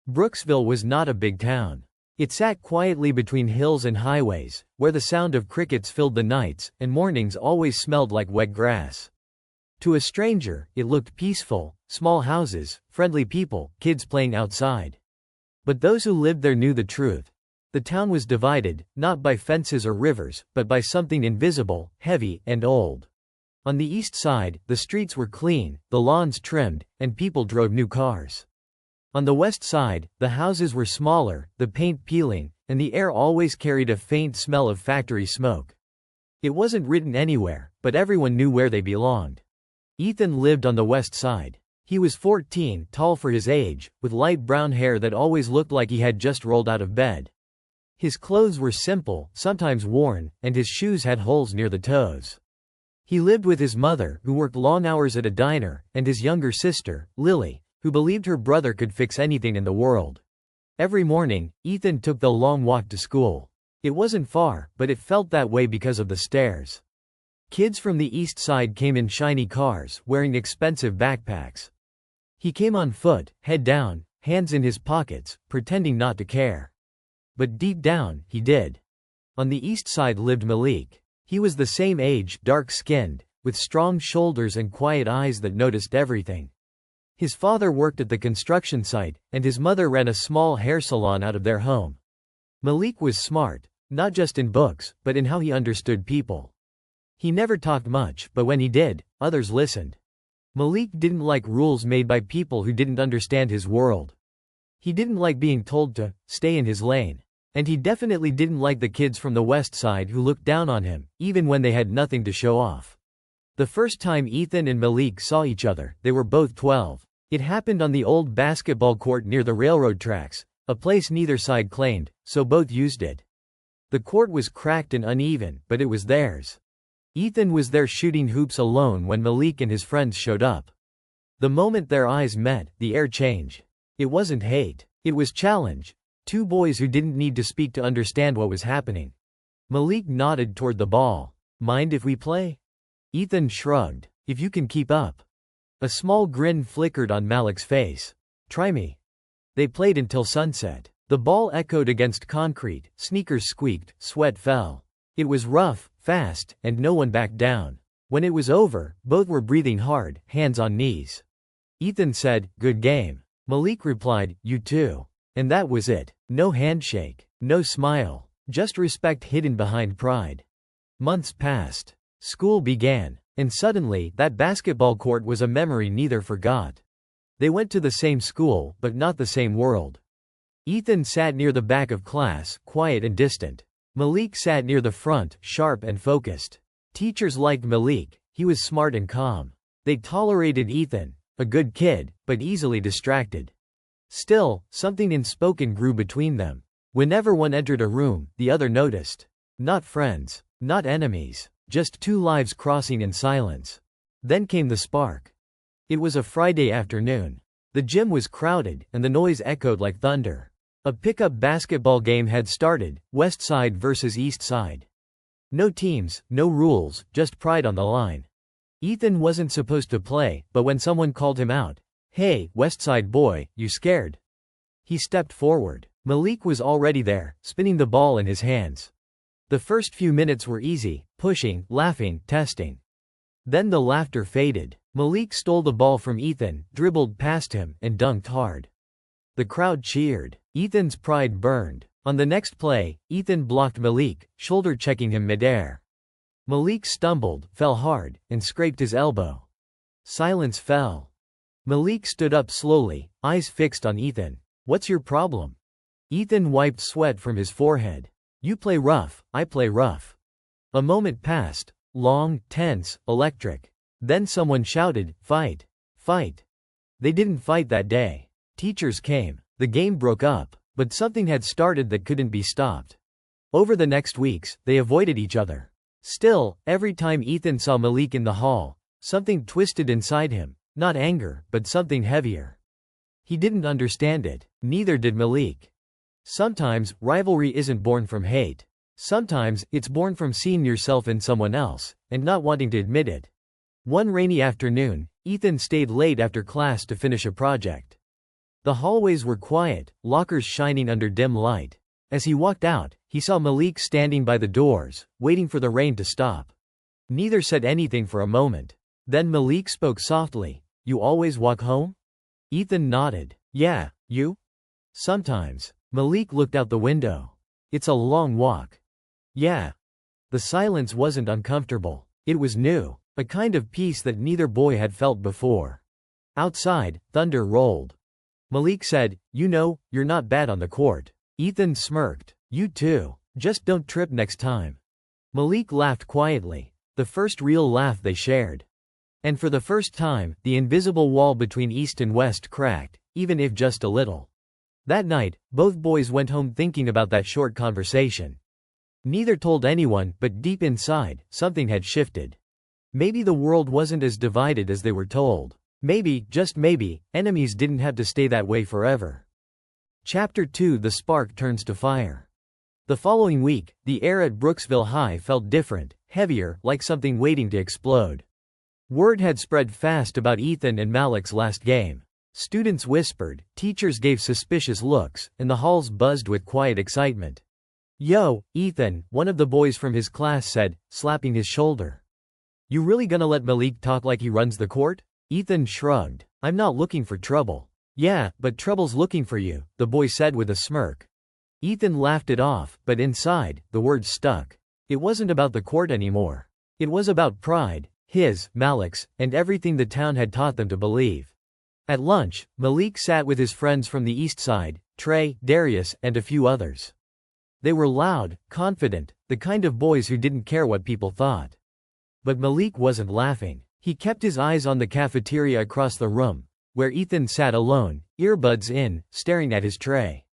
Brooksville was not a big town. It sat quietly between hills and highways, where the sound of crickets filled the nights, and mornings always smelled like wet grass. To a stranger, it looked peaceful: small houses, friendly people, kids playing outside. But those who lived there knew the truth. The town was divided, not by fences or rivers, but by something invisible, heavy, and old. On the east side, the streets were clean, the lawns trimmed, and people drove new cars. On the west side, the houses were smaller, the paint peeling, and the air always carried a faint smell of factory smoke. It wasn't written anywhere, but everyone knew where they belonged. Ethan lived on the west side. He was 14, tall for his age, with light brown hair that always looked like he had just rolled out of bed. His clothes were simple, sometimes worn, and his shoes had holes near the toes. He lived with his mother, who worked long hours at a diner, and his younger sister, Lily, who believed her brother could fix anything in the world. Every morning, Ethan took the long walk to school. It wasn't far, but it felt that way because of the stairs. Kids from the east side came in shiny cars, wearing expensive backpacks. He came on foot, head down, hands in his pockets, pretending not to care. But deep down, he did. On the east side lived Malik. He was the same age, dark-skinned, with strong shoulders and quiet eyes that noticed everything. His father worked at the construction site, and his mother ran a small hair salon out of their home. Malik was smart, not just in books, but in how he understood people. He never talked much, but when he did, others listened. Malik didn't like rules made by people who didn't understand his world. He didn't like being told to stay in his lane. And he definitely didn't like the kids from the west side who looked down on him, even when they had nothing to show off. The first time Ethan and Malik saw each other, they were both 12. It happened on the old basketball court near the railroad tracks, a place neither side claimed, so both used it. The court was cracked and uneven, but it was theirs. Ethan was there shooting hoops alone when Malik and his friends showed up. The moment their eyes met, the air changed. It wasn't hate. It was challenge. Two boys who didn't need to speak to understand what was happening. Malik nodded toward the ball. "Mind if we play?" Ethan shrugged. "If you can keep up." A small grin flickered on Malik's face. "Try me." They played until sunset. The ball echoed against concrete, sneakers squeaked, sweat fell. It was rough, fast, and no one backed down. When it was over, both were breathing hard, hands on knees. Ethan said, "Good game." Malik replied, "You too." And that was it. No handshake, no smile, just respect hidden behind pride. Months passed. School began. And suddenly, that basketball court was a memory neither forgot. They went to the same school, but not the same world. Ethan sat near the back of class, quiet and distant. Malik sat near the front, sharp and focused. Teachers liked Malik. He was smart and calm. They tolerated Ethan, a good kid, but easily distracted. Still, something unspoken grew between them. Whenever one entered a room, the other noticed. Not friends, not enemies, just two lives crossing in silence. Then came the spark. It was a Friday afternoon. The gym was crowded, and the noise echoed like thunder. A pickup basketball game had started, West Side versus East Side. No teams, no rules, just pride on the line. Ethan wasn't supposed to play, but when someone called him out, "Hey, West Side boy, you scared?" He stepped forward. Malik was already there, spinning the ball in his hands. The first few minutes were easy, pushing, laughing, testing. Then the laughter faded. Malik stole the ball from Ethan, dribbled past him, and dunked hard. The crowd cheered. Ethan's pride burned. On the next play, Ethan blocked Malik, shoulder-checking him midair. Malik stumbled, fell hard, and scraped his elbow. Silence fell. Malik stood up slowly, eyes fixed on Ethan. "What's your problem?" Ethan wiped sweat from his forehead. "You play rough, I play rough." A moment passed. Long, tense, electric. Then someone shouted, "Fight! Fight!" They didn't fight that day. Teachers came. The game broke up, but something had started that couldn't be stopped. Over the next weeks, they avoided each other. Still, every time Ethan saw Malik in the hall, something twisted inside him, not anger, but something heavier. He didn't understand it. Neither did Malik. Sometimes, rivalry isn't born from hate. Sometimes, it's born from seeing yourself in someone else, and not wanting to admit it. One rainy afternoon, Ethan stayed late after class to finish a project. The hallways were quiet, lockers shining under dim light. As he walked out, he saw Malik standing by the doors, waiting for the rain to stop. Neither said anything for a moment. Then Malik spoke softly. "You always walk home?" Ethan nodded. "Yeah, you?" "Sometimes." Malik looked out the window. "It's a long walk." "Yeah." The silence wasn't uncomfortable. It was new, a kind of peace that neither boy had felt before. Outside, thunder rolled. Malik said, "You know, you're not bad on the court." Ethan smirked. "You too. Just don't trip next time." Malik laughed quietly, the first real laugh they shared. And for the first time, the invisible wall between East and West cracked, even if just a little. That night, both boys went home thinking about that short conversation. Neither told anyone, but deep inside, something had shifted. Maybe the world wasn't as divided as they were told. Maybe, just maybe, enemies didn't have to stay that way forever. Chapter 2: The Spark Turns to Fire. The following week, the air at Brooksville High felt different, heavier, like something waiting to explode. Word had spread fast about Ethan and Malik's last game. Students whispered, teachers gave suspicious looks, and the halls buzzed with quiet excitement. "Yo, Ethan," one of the boys from his class said, slapping his shoulder. "You really gonna let Malik talk like he runs the court?" Ethan shrugged. "I'm not looking for trouble." "Yeah, but trouble's looking for you," the boy said with a smirk. Ethan laughed it off, but inside, the words stuck. It wasn't about the court anymore. It was about pride, his, Malik's, and everything the town had taught them to believe. At lunch, Malik sat with his friends from the east side, Trey, Darius, and a few others. They were loud, confident, the kind of boys who didn't care what people thought. But Malik wasn't laughing. He kept his eyes on the cafeteria across the room, where Ethan sat alone, earbuds in, staring at his tray.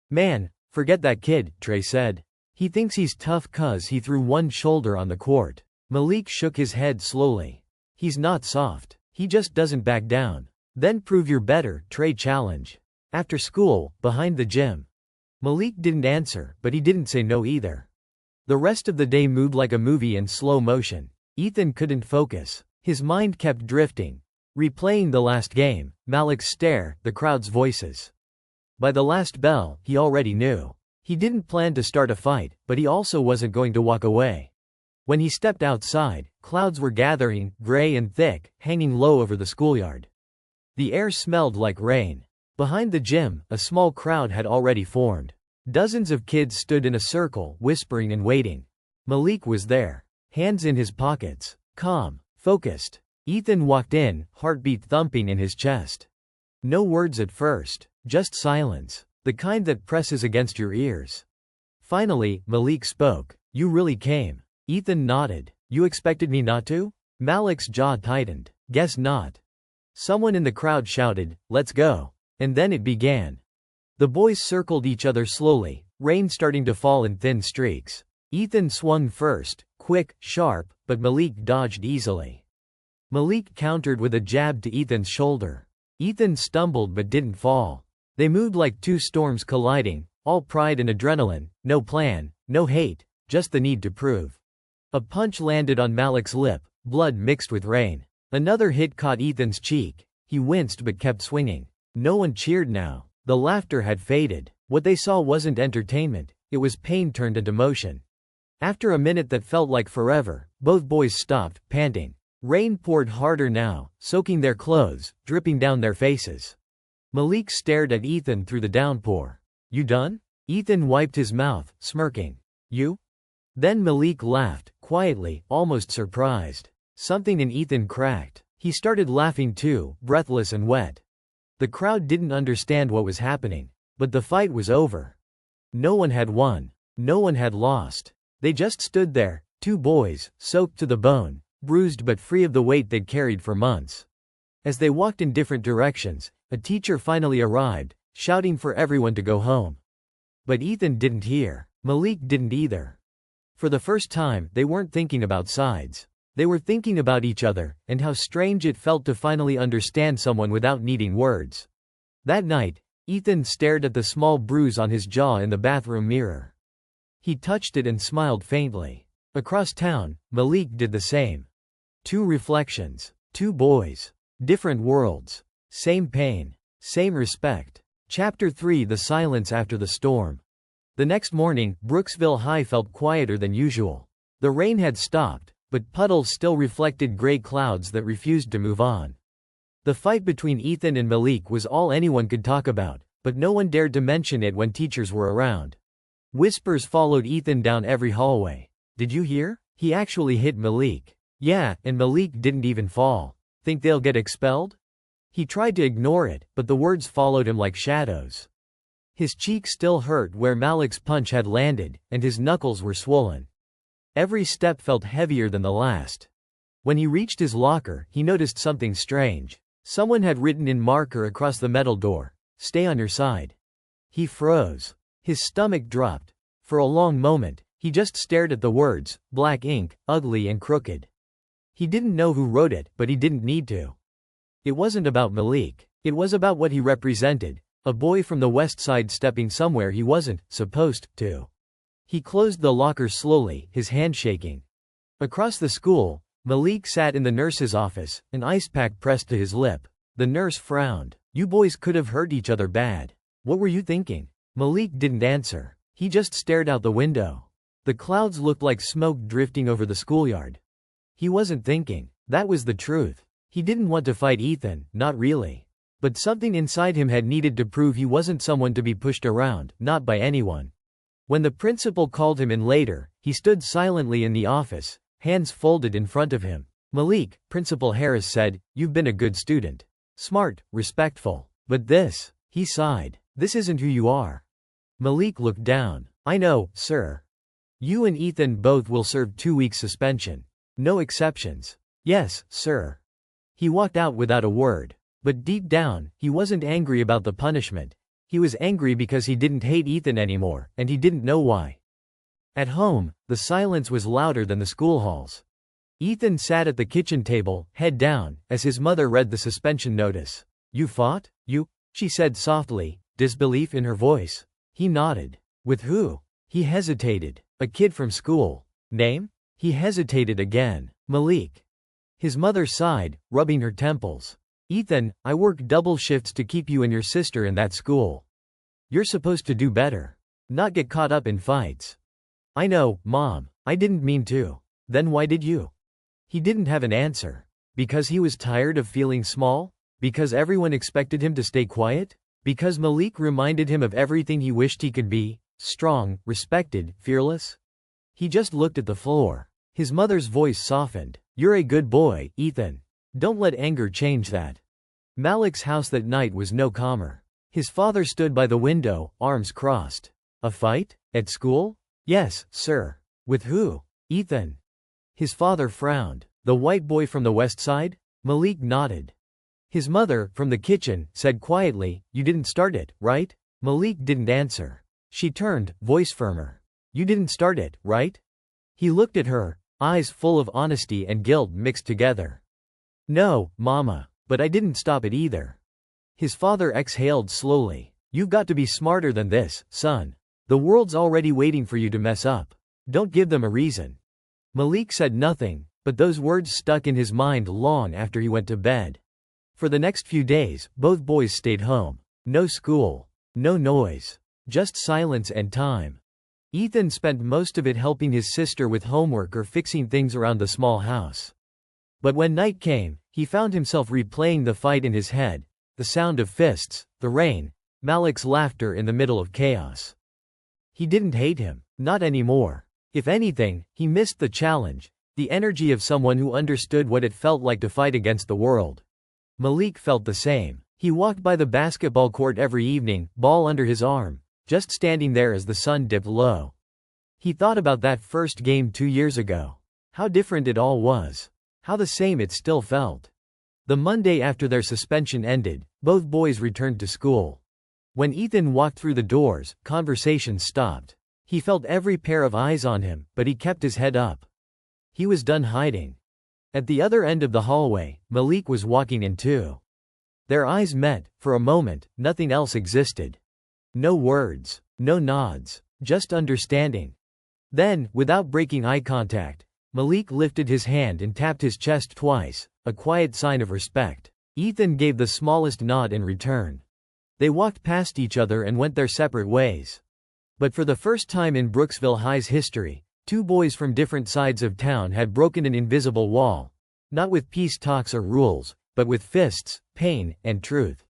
"Man, forget that kid," Trey said. "He thinks he's tough 'cause he threw one shoulder on the court." Malik shook his head slowly. "He's not soft. He just doesn't back down." "Then prove you're better," Trey challenged. "After school, behind the gym." Malik didn't answer, but he didn't say no either. The rest of the day moved like a movie in slow motion. Ethan couldn't focus. His mind kept drifting, replaying the last game, Malik's stare, the crowd's voices. By the last bell, he already knew. He didn't plan to start a fight, but he also wasn't going to walk away. When he stepped outside, clouds were gathering, gray and thick, hanging low over the schoolyard. The air smelled like rain. Behind the gym, a small crowd had already formed. Dozens of kids stood in a circle, whispering and waiting. Malik was there, hands in his pockets, calm, focused. Ethan walked in, heartbeat thumping in his chest. No words at first, just silence, the kind that presses against your ears. Finally, Malik spoke. "You really came." Ethan nodded. "You expected me not to?" Malik's jaw tightened. "Guess not." Someone in the crowd shouted, "Let's go." And then it began. The boys circled each other slowly, rain starting to fall in thin streaks. Ethan swung first, quick, sharp, but Malik dodged easily. Malik countered with a jab to Ethan's shoulder. Ethan stumbled but didn't fall. They moved like two storms colliding, all pride and adrenaline, no plan, no hate, just the need to prove. A punch landed on Malik's lip, blood mixed with rain. Another hit caught Ethan's cheek. He winced but kept swinging. No one cheered now. The laughter had faded. What they saw wasn't entertainment, it was pain turned into motion. After a minute that felt like forever, both boys stopped, panting. Rain poured harder now, soaking their clothes, dripping down their faces. Malik stared at Ethan through the downpour. "You done?" Ethan wiped his mouth, smirking. "You?" Then Malik laughed, quietly, almost surprised. Something in Ethan cracked. He started laughing too, breathless and wet. The crowd didn't understand what was happening. But the fight was over. No one had won. No one had lost. They just stood there, two boys, soaked to the bone, bruised but free of the weight they'd carried for months. As they walked in different directions, a teacher finally arrived, shouting for everyone to go home. But Ethan didn't hear. Malik didn't either. For the first time, they weren't thinking about sides. They were thinking about each other, and how strange it felt to finally understand someone without needing words. That night, Ethan stared at the small bruise on his jaw in the bathroom mirror. He touched it and smiled faintly. Across town, Malik did the same. Two reflections. Two boys. Different worlds. Same pain. Same respect. Chapter 3: The Silence After the Storm. The next morning, Brooksville High felt quieter than usual. The rain had stopped, but puddles still reflected gray clouds that refused to move on. The fight between Ethan and Malik was all anyone could talk about, but no one dared to mention it when teachers were around. Whispers followed Ethan down every hallway. Did you hear? He actually hit Malik. Yeah, and Malik didn't even fall. Think they'll get expelled? He tried to ignore it, but the words followed him like shadows. His cheek still hurt where Malik's punch had landed, and his knuckles were swollen. Every step felt heavier than the last. When he reached his locker, he noticed something strange. Someone had written in marker across the metal door, "Stay on your side." He froze. His stomach dropped. For a long moment, he just stared at the words, black ink, ugly and crooked. He didn't know who wrote it, but he didn't need to. It wasn't about Malik. It was about what he represented, a boy from the West Side stepping somewhere he wasn't supposed to. He closed the locker slowly, his hand shaking. Across the school, Malik sat in the nurse's office, an ice pack pressed to his lip. The nurse frowned. You boys could have hurt each other bad. What were you thinking? Malik didn't answer. He just stared out the window. The clouds looked like smoke drifting over the schoolyard. He wasn't thinking. That was the truth. He didn't want to fight Ethan, not really. But something inside him had needed to prove he wasn't someone to be pushed around, not by anyone. When the principal called him in later, he stood silently in the office, hands folded in front of him. Malik, Principal Harris said, you've been a good student. Smart, respectful. But this, he sighed, this isn't who you are. Malik looked down. I know, sir. You and Ethan both will serve 2 weeks suspension. No exceptions. Yes, sir. He walked out without a word. But deep down, he wasn't angry about the punishment. He was angry because he didn't hate Ethan anymore, and he didn't know why. At home, the silence was louder than the school halls. Ethan sat at the kitchen table, head down, as his mother read the suspension notice. You fought? You? She said softly, disbelief in her voice. He nodded. With who? He hesitated. A kid from school. Name? He hesitated again. Malik. His mother sighed, rubbing her temples. Ethan, I work double shifts to keep you and your sister in that school. You're supposed to do better. Not get caught up in fights. I know, Mom. I didn't mean to. Then why did you? He didn't have an answer. Because he was tired of feeling small? Because everyone expected him to stay quiet? Because Malik reminded him of everything he wished he could be? Strong, respected, fearless? He just looked at the floor. His mother's voice softened. You're a good boy, Ethan. Don't let anger change that. Malik's house that night was no calmer. His father stood by the window, arms crossed. A fight? At school? Yes, sir. With who? Ethan. His father frowned. The white boy from the West Side? Malik nodded. His mother, from the kitchen, said quietly, You didn't start it, right? Malik didn't answer. She turned, voice firmer. You didn't start it, right? He looked at her, eyes full of honesty and guilt mixed together. No, Mama. But I didn't stop it either. His father exhaled slowly. You've got to be smarter than this, son. The world's already waiting for you to mess up. Don't give them a reason. Malik said nothing, but those words stuck in his mind long after he went to bed. For the next few days, both boys stayed home. No school. No noise. Just silence and time. Ethan spent most of it helping his sister with homework or fixing things around the small house. But when night came, he found himself replaying the fight in his head, the sound of fists, the rain, Malik's laughter in the middle of chaos. He didn't hate him, not anymore. If anything, he missed the challenge, the energy of someone who understood what it felt like to fight against the world. Malik felt the same. He walked by the basketball court every evening, ball under his arm, just standing there as the sun dipped low. He thought about that first game 2 years ago. How different it all was. How the same it still felt. The Monday after their suspension ended, both boys returned to school. When Ethan walked through the doors, conversation stopped. He felt every pair of eyes on him, but he kept his head up. He was done hiding. At the other end of the hallway, Malik was walking in too. Their eyes met. For a moment, nothing else existed. No words, no nods, just understanding. Then, without breaking eye contact, Malik lifted his hand and tapped his chest twice, a quiet sign of respect. Ethan gave the smallest nod in return. They walked past each other and went their separate ways. But for the first time in Brooksville High's history, two boys from different sides of town had broken an invisible wall. Not with peace talks or rules, but with fists, pain, and truth.